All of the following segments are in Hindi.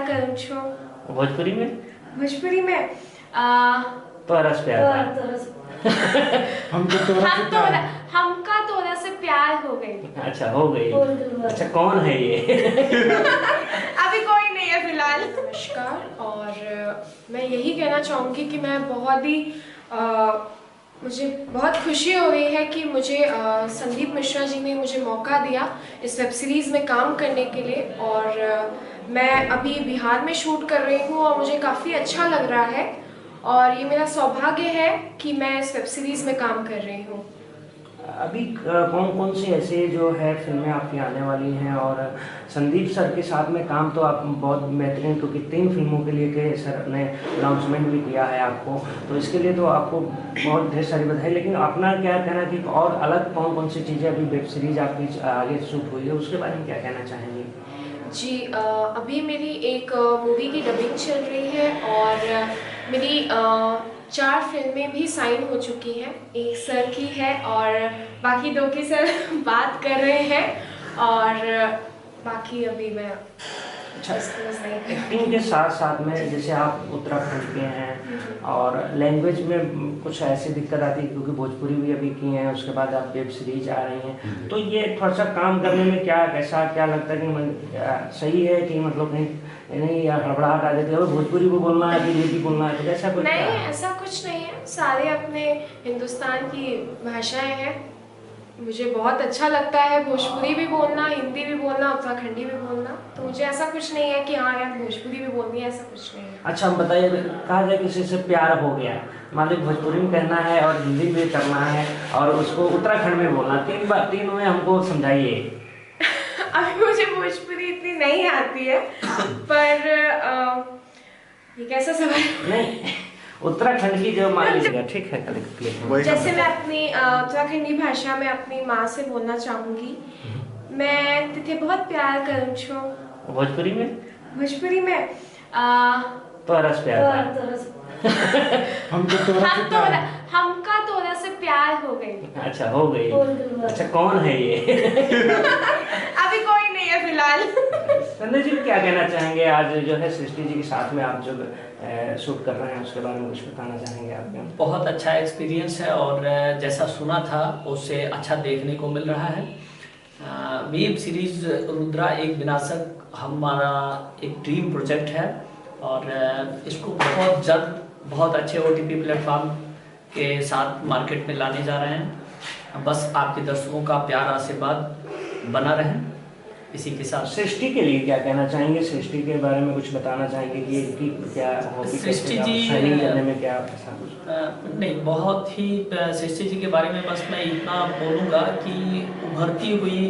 करूँ छो भोजपुरी में तोरस प्यार हमका तोरा से प्यार हो गई। अच्छा हो गई। अच्छा कौन है ये? अभी कोई नहीं है फिलहाल। नमस्कार। और मैं यही कहना चाहूँगी कि मैं बहुत ही मुझे बहुत खुशी हो रही है कि मुझे संदीप मिश्रा जी ने मुझे मौका दिया इस वेब सीरीज़ में काम करने के लिए। और मैं अभी बिहार में शूट कर रही हूँ और मुझे काफ़ी अच्छा लग रहा है और ये मेरा सौभाग्य है कि मैं इस वेब सीरीज़ में काम कर रही हूँ। अभी कौन कौन सी ऐसे जो है फिल्में आपकी आने वाली हैं? और संदीप सर के साथ में काम तो आप बहुत बेहतरीन, क्योंकि 3 फिल्मों के लिए के सर ने अनाउंसमेंट भी किया है आपको, तो इसके लिए तो आपको बहुत ढेर सारी बधाई। लेकिन अपना क्या कहना कि और अलग कौन कौन सी चीज़ें अभी वेब सीरीज आपकी आगे शूट हुई है, उसके बारे में क्या कहना चाहेंगे? जी अभी मेरी एक मूवी की डबिंग चल रही है और मेरी 4 फिल्में भी साइन हो चुकी हैं। एक सर की है और बाकी 2 की सर बात कर रहे हैं और बाकी अभी मैं अच्छा, एक्टिंग के साथ साथ में जैसे आप उत्तराखंड के हैं और लैंग्वेज में कुछ ऐसी दिक्कत आती है, क्योंकि भोजपुरी भी अभी की हैं, उसके बाद आप वेब सीरीज आ रही हैं, तो ये थोड़ा सा काम करने में क्या कैसा क्या लगता है कि सही है कि मतलब नहीं या हड़बड़ाहट आ जाती है, भोजपुरी को बोलना है कि हिंदी बोलना है, तो ऐसा कुछ? नहीं, ऐसा कुछ नहीं है। सारे अपने हिंदुस्तान की भाषाएं हैं। मुझे बहुत अच्छा लगता है भोजपुरी भी बोलना, हिंदी भी बोलना, उत्तराखंडी भी बोलना, तो मुझे ऐसा कुछ नहीं है कि हाँ यार भोजपुरी भी बोलनी है, ऐसा कुछ नहीं है। अच्छा, हम बताइए, कहा जाए किसी से प्यार हो गया, मान लो भोजपुरी में कहना है और हिंदी में करना है और उसको उत्तराखंड में बोलना, 3 बार 3 में हमको समझाइए। अभी मुझे भोजपुरी इतनी नहीं आती है पर ये कैसा सवाल? नहीं, उत्तराखंड की जो मान लीजिएगा, ठीक है, जैसे मैं अपनी उत्तराखंडी भाषा में अपनी माँ से बोलना चाहूँगी, मैं तिथे बहुत प्यार करूँ छो। भोजपुरी में तोरस प्यार हमका तोरा से प्यार हो गई। अच्छा हो गई। अच्छा कौन है ये? अभी कोई नहीं है फिलहाल। संजय जी क्या कहना चाहेंगे? आज जो है सृष्टि जी के साथ में आप जो शूट कर रहे हैं, उसके बारे में कुछ बताना चाहेंगे आप? बहुत अच्छा एक्सपीरियंस है और जैसा सुना था उससे अच्छा देखने को मिल रहा है। वेब सीरीज रुद्रा एक विनाशक हमारा एक ड्रीम प्रोजेक्ट है और इसको बहुत जल्द बहुत अच्छे OTT प्लेटफॉर्म के साथ मार्केट में लाने जा रहे हैं। बस आपके दर्शकों का प्यार आशीर्वाद बना रहे, इसी के साथ। सृष्टि के लिए क्या कहना चाहेंगे? सृष्टि के बारे में कुछ बताना चाहेंगे कि इनकी क्या हॉबी, सृष्टि जी करने में क्या ऐसा कुछ? नहीं, बहुत ही सृष्टि जी के बारे में बस मैं इतना बोलूँगा कि उभरती हुई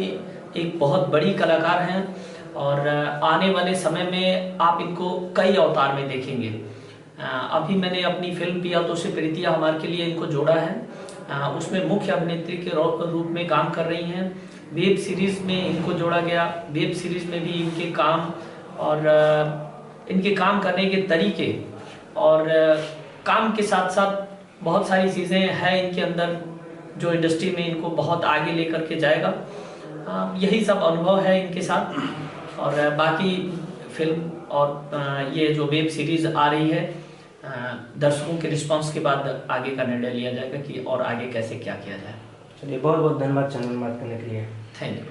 एक बहुत बड़ी कलाकार हैं और आने वाले समय में आप इनको कई अवतार में देखेंगे। अभी मैंने अपनी फिल्म पिया तो से प्रीतिया हमारे के लिए इनको जोड़ा है, उसमें मुख्य अभिनेत्री के रूप में काम कर रही हैं। वेब सीरीज़ में इनको जोड़ा गया, वेब सीरीज़ में भी इनके काम और इनके काम करने के तरीके और काम के साथ साथ बहुत सारी चीज़ें हैं इनके अंदर जो इंडस्ट्री में इनको बहुत आगे लेकर के जाएगा। यही सब अनुभव है इनके साथ और बाकी फिल्म और ये जो वेब सीरीज़ आ रही है, दर्शकों के रिस्पांस के बाद आगे का निर्णय लिया जाएगा कि और आगे कैसे क्या किया जाए। चलिए, बहुत बहुत धन्यवाद चैनल में बात करने के लिए। Thank you.